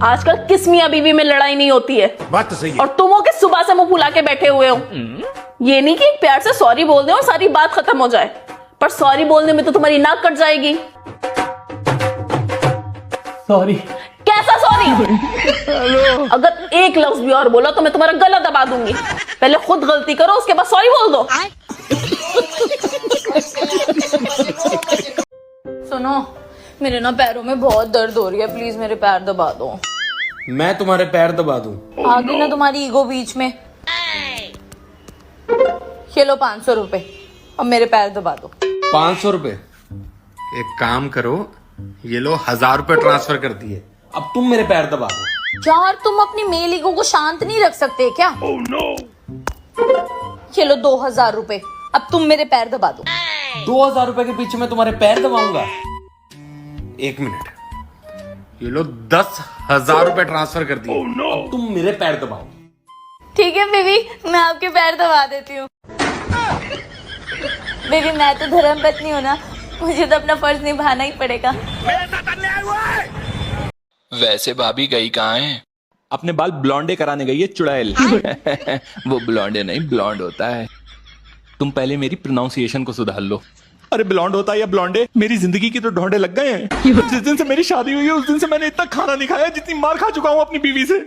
आजकल किस मियां बीवी में लड़ाई नहीं होती है। बात तो सही है। और तुम हो कि सुबह से मुंह फुला के बैठे हुए हो। ये नहीं कि एक प्यार से सॉरी बोल दे और सारी बात खत्म हो जाए, पर सॉरी बोलने में तो तुम्हारी नाक कट जाएगी। सॉरी। कैसा सॉरी? अगर एक लफ्ज भी और बोला तो मैं तुम्हारा गला दबा दूंगी। पहले खुद गलती करो, उसके बाद सॉरी बोल दो। सुनो, मेरे ना पैरों में बहुत दर्द हो रही है, प्लीज मेरे पैर दबा दो। मैं तुम्हारे पैर दबा दूं? आ गई ना तुम्हारी ईगो बीच में। ये लो 500 रुपए, अब मेरे पैर दबा दो। 500 रुपए? एक काम करो, ये लो 1000 रुपए ट्रांसफर कर दिए, अब तुम मेरे पैर दबा दो। यार तुम अपनी मेल ईगो को शांत नहीं रख सकते क्या? ये लो 2000 रुपए, अब तुम मेरे पैर दबा दो। 2000 रुपए के पीछे मैं तुम्हारे पैर दबाऊंगा? एक मिनट, ये लो 10,000 रुपए ट्रांसफर कर दिए, अब तुम मेरे पैर दबाओ। ठीक है बेबी, मैं आपके पैर दबा देती हूँ। बेबी मैं तो धर्म पत्नी हूँ ना, मुझे तो अपना फर्ज निभाना ही पड़ेगा। वैसे भाभी गई कहाँ है? अपने बाल ब्लॉन्डे कराने गई है चुड़ैल। वो ब्लॉन्डे नहीं, ब्लॉन्ड होता है। तुम पहले मेरी प्रोनाउंसिएशन को सुधार लो। अरे ब्लॉन्ड होता है या ब्लॉन्डे, मेरी जिंदगी की तो ढोंडे लग गए हैं। जिस दिन से मेरी शादी हुई है उस दिन से मैंने इतना खाना नहीं खाया जितनी मार खा चुका हूँ अपनी बीवी से।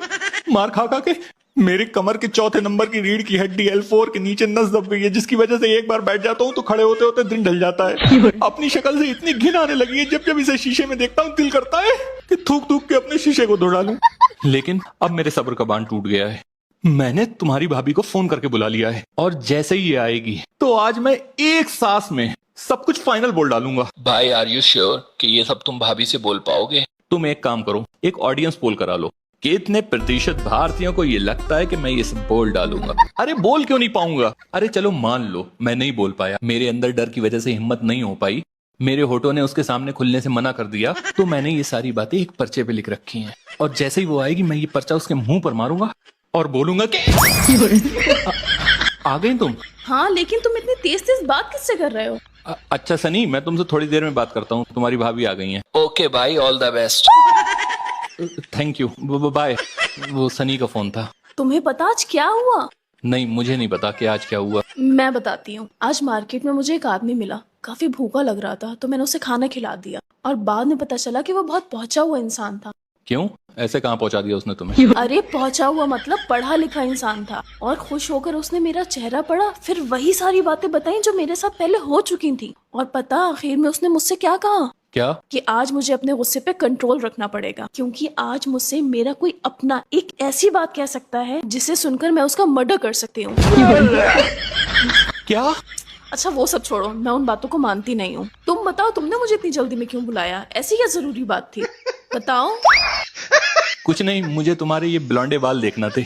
मार खा खा के मेरे कमर के चौथे नंबर की रीढ़ की हड्डी L4 के नीचे नस दब गई है, जिसकी वजह से एक बार बैठ जाता हूँ तो खड़े होते होते दिन ढल जाता है। अपनी शक्ल से इतनी घिन आने लगी है, जब जब इसे शीशे में देखता हूँ दिल करता है कि थूक थूक के अपने शीशे को धो डालूं। लेकिन अब मेरे सब्र का बांध टूट गया है। मैंने तुम्हारी भाभी को फोन करके बुला लिया है, और जैसे ही ये आएगी तो आज मैं एक सांस में सब कुछ फाइनल बोल डालूंगा। भाई आर यू श्योर कि ये सब तुम भाभी से बोल पाओगे? तुम एक काम करो, एक ऑडियंस पोल करा लो, कितने प्रतिशत भारतीयों को ये लगता है कि मैं ये सब बोल डालूंगा। अरे बोल क्यों नहीं पाऊंगा? अरे चलो मान लो मैं नहीं बोल पाया, मेरे अंदर डर की वजह से हिम्मत नहीं हो पाई, मेरे होठों ने उसके सामने खुलने से मना कर दिया, तो मैंने ये सारी बातें एक पर्चे पे लिख रखी हैं, और जैसे ही वो आएगी मैं ये पर्चा उसके मुंह पर मारूंगा और बोलूंगा कि आ गई तुम। हाँ, लेकिन तुम इतनी तेज तेज बात किससे कर रहे हो? अच्छा सनी, मैं तुमसे थोड़ी देर में बात करता हूँ, तुम्हारी भाभी आ गई है। ओके भाई, all the best. Thank you, bye. वो सनी का फोन था। तुम्हें पता आज क्या हुआ? नहीं, मुझे नहीं पता कि आज क्या हुआ। मैं बताती हूँ। आज मार्केट में मुझे एक आदमी मिला, काफी भूखा लग रहा था, तो मैंने उसे खाना खिला दिया, और बाद में पता चला कि वो बहुत पहुंचा हुआ इंसान था। क्यों? ऐसे कहाँ पहुंचा दिया उसने तुम्हें? अरे पहुंचा हुआ मतलब पढ़ा लिखा इंसान था, और खुश होकर उसने मेरा चेहरा पढ़ा, फिर वही सारी बातें बताई जो मेरे साथ पहले हो चुकी थी। और पता आखिर में उसने मुझसे क्या कहा? क्या? कि आज मुझे अपने गुस्से पे कंट्रोल रखना पड़ेगा, क्योंकि आज मुझसे मेरा कोई अपना एक ऐसी बात कह सकता है जिसे सुनकर मैं उसका मर्डर कर सकती हूँ। क्या? अच्छा वो सब छोड़ो, मैं उन बातों को मानती नहीं हूँ। तुम बताओ, तुमने मुझे इतनी जल्दी में क्यों बुलाया? ऐसी क्या जरूरी बात थी, बताओ। कुछ नहीं, मुझे तुम्हारे ये ब्लॉन्डे बाल देखना थे।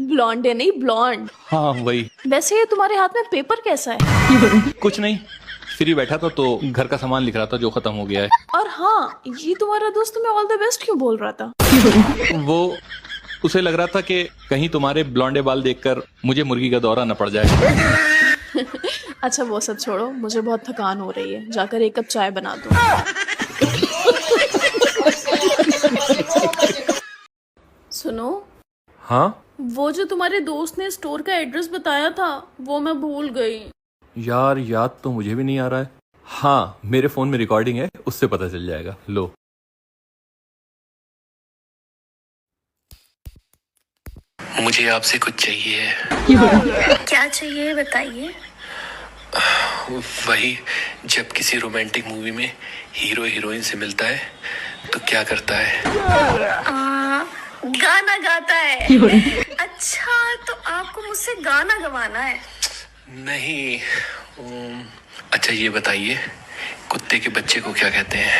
ब्लॉन्डे नहीं, ब्लॉन्ड। हाँ वही। वैसे ये तुम्हारे हाथ में पेपर कैसा है? कुछ नहीं, फ्री बैठा था तो घर का सामान लिख रहा था जो खत्म हो गया है। और हाँ, ये तुम्हारा दोस्त तुम्हें ऑल द बेस्ट क्यों बोल रहा था? वो उसे लग रहा था कि कहीं तुम्हारे ब्लॉन्डे बाल देखकर मुझे मुर्गी का दौरा न पड़ जाए। अच्छा वो सब छोड़ो, मुझे बहुत थकान हो रही है, जाकर एक कप चाय बना दो। सुनो। हाँ? वो जो तुम्हारे दोस्त ने स्टोर का एड्रेस बताया था, वो मैं भूल गई। यार याद तो मुझे भी नहीं आ रहा है। हाँ, मेरे फोन में रिकॉर्डिंग है, उससे पता चल जाएगा। लो। मुझे आपसे कुछ चाहिए। क्या चाहिए बताइए। वही, जब किसी रोमांटिक मूवी में हीरो हीरोइन से मिलता है तो क्या करता है? गाना गाता है। अच्छा, तो आपको मुझसे गाना गवाना है? नहीं। अच्छा ये बताइए, कुत्ते के बच्चे को क्या कहते हैं?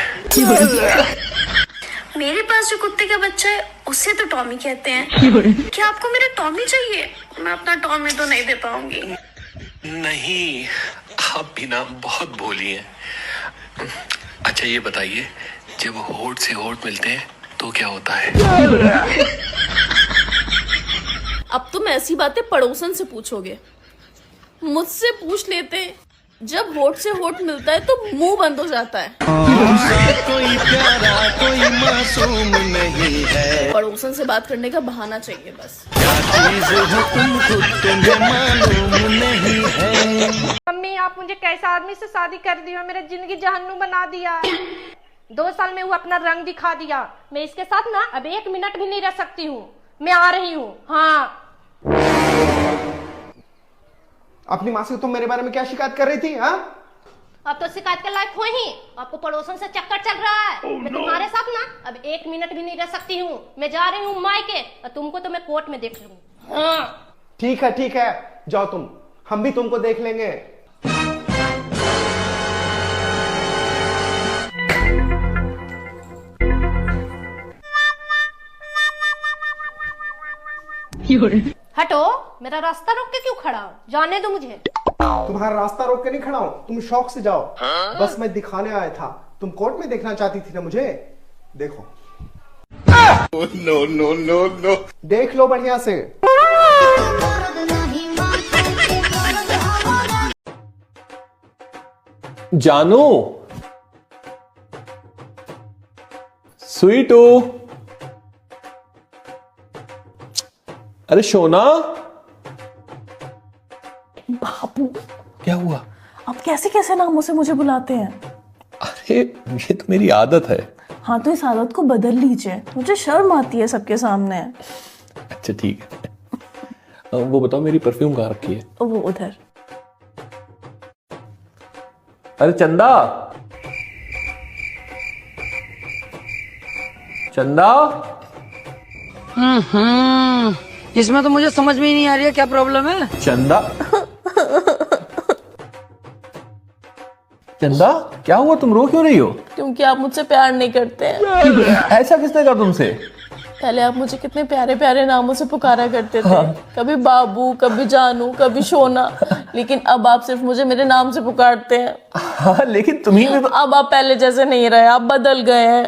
मेरे पास जो कुत्ते का बच्चा है उसे तो टॉमी कहते हैं। क्या आपको मेरा टॉमी चाहिए? मैं अपना टॉमी तो नहीं दे पाऊंगी। नहीं, आप भी ना बहुत भोली हैं। अच्छा ये बताइए, जब होठ से होठ मिलते हैं तो क्या होता है? अब तुम ऐसी बातें पड़ोसन से पूछोगे, मुझसे पूछ लेते। जब होठ से होठ मिलता है तो मुंह बंद हो जाता है। कोई प्यारा कोई मासूम नहीं पड़ोसन से बात करने का बहाना चाहिए बस। मम्मी आप मुझे कैसा आदमी से शादी कर दी हो, मेरा जिंदगी जहन्नुम बना दिया। 2 साल में वो अपना रंग दिखा दिया। मैं इसके साथ ना अब 1 मिनट भी नहीं रह सकती हूँ। मैं आ रही हूँ। हाँ अपनी माँ से तुम मेरे बारे में क्या शिकायत कर रही थी? हाँ अब तो शिकायत के लायक हो ही। आपको पड़ोसन से चक्कर चल रहा है। मैं तुम्हारे साथ ना अब 1 मिनट भी नहीं रह सकती हूँ। मैं जा रही हूँ मायके और तुमको तो मैं कोर्ट में देख लूंगी। हाँ ठीक है, जाओ तुम, हम भी तुमको देख लेंगे। हटो, मेरा रास्ता रोक के क्यों खड़ा हो? जाने दो मुझे। तुम्हारा रास्ता रोक के नहीं खड़ा हूं, तुम शौक से जाओ। बस मैं दिखाने आया था। तुम कोर्ट में देखना चाहती थी ना मुझे? देखो। नो। देख लो बढ़िया से। जानू, स्वीटू, अरे सोना, बाबू क्या हुआ? आप कैसे कैसे नामों से मुझे बुलाते हैं? अरे ये तो मेरी आदत है। हाँ तो इस आदत को बदल लीजिए, मुझे शर्म आती है सबके सामने। अच्छा ठीक है। वो बताओ मेरी परफ्यूम कहाँ रखी है? वो उधर। अरे चंदा, चंदा। इसमें तो मुझे समझ में ही नहीं आ रही है क्या प्रॉब्लम है। चंदा, चंदा क्या हुआ? तुम रो क्यों रही हो? क्योंकि आप मुझसे प्यार नहीं करते हैं। ऐसा किसने कहा तुमसे? पहले आप मुझे कितने प्यारे प्यारे नामों से पुकारा करते थे। कभी बाबू, कभी जानू, कभी सोना, लेकिन अब आप सिर्फ मुझे मेरे नाम से पुकारते हैं। हाँ लेकिन तुम्ही भी तो... अब आप पहले जैसे नहीं रहे, आप बदल गए हैं।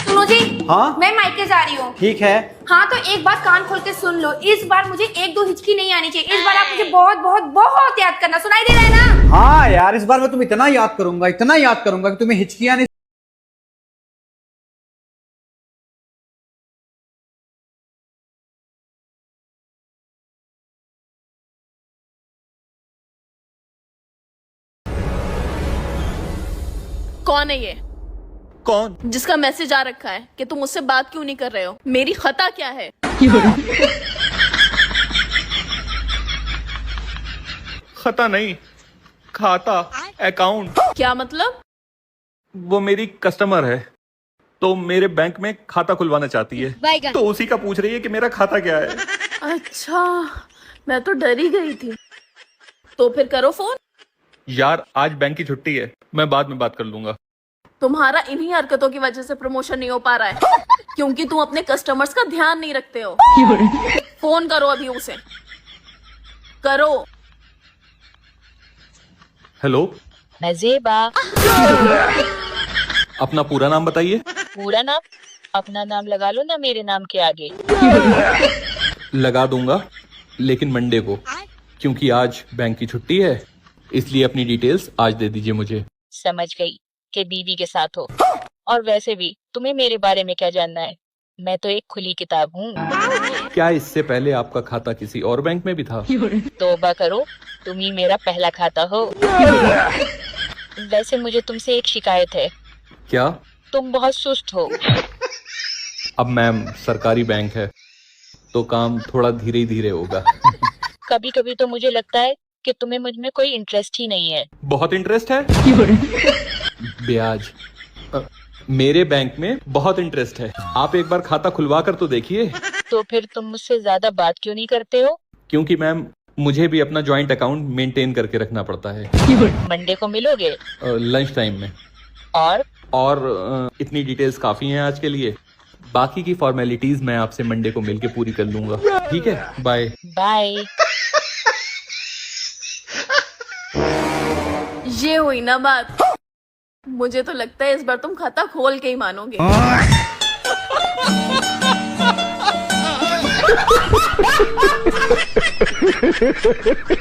सुनो जी। हाँ मैं मायके जा रही हूँ। ठीक है। हाँ तो एक बात कान खोल के सुन लो, इस बार मुझे 1-2 हिचकी नहीं आनी चाहिए। इस बार आप मुझे बहुत बहुत बहुत याद करना। सुनाई दे रहा है ना? हाँ यार, इस बार मैं तुम्हें इतना याद करूंगा कि तुम्हें हिचकियां नहीं। कौन है ये? कौन? जिसका मैसेज आ रखा है कि तुम मुझसे बात क्यों नहीं कर रहे हो? मेरी खता क्या है? खता नहीं, खाता, अकाउंट। क्या मतलब? वो मेरी कस्टमर है तो मेरे बैंक में खाता खुलवाना चाहती है, तो उसी का पूछ रही है कि मेरा खाता क्या है। अच्छा, मैं तो डर ही गई थी। तो फिर करो फोन। यार आज बैंक की छुट्टी है, मैं बाद में बात कर लूंगा। तुम्हारा इन्हीं हरकतों की वजह से प्रमोशन नहीं हो पा रहा है, क्योंकि तुम अपने कस्टमर्स का ध्यान नहीं रखते हो। फोन करो अभी उसे, करो। हेलो, मैं ज़ेबा। अपना पूरा नाम बताइए। पूरा नाम? अपना नाम लगा लो ना मेरे नाम के आगे। लगा दूंगा, लेकिन मंडे को, क्योंकि आज बैंक की छुट्टी है, इसलिए अपनी डिटेल्स आज दे दीजिए मुझे। समझ गई कि बीवी के साथ हो। और वैसे भी तुम्हें मेरे बारे में क्या जानना है? मैं तो एक खुली किताब हूँ। क्या इससे पहले आपका खाता किसी और बैंक में भी था? तौबा करो, तुम ही मेरा पहला खाता हो। वैसे मुझे तुमसे एक शिकायत है। क्या? तुम बहुत सुस्त हो। अब मैम सरकारी बैंक है तो काम थोड़ा धीरे धीरे होगा। कभी कभी तो मुझे लगता है कि तुम्हें मुझ में कोई इंटरेस्ट ही नहीं है। बहुत इंटरेस्ट है। ब्याज मेरे बैंक में बहुत इंटरेस्ट है। आप एक बार खाता खुलवा कर तो देखिए। तो फिर तुम मुझसे ज्यादा बात क्यों नहीं करते हो? क्योंकि मैम मुझे भी अपना जॉइंट अकाउंट मेंटेन करके रखना पड़ता है। मंडे को मिलोगे? लंच टाइम में। और इतनी डिटेल्स काफी हैं आज के लिए। बाकी की फॉर्मेलिटीज मैं आपसे मंडे को मिलके पूरी कर लूंगा। ठीक है, बाय बाय। ये हुई ना बात। मुझे तो लगता है इस बार तुम खाता खोल के ही मानोगे।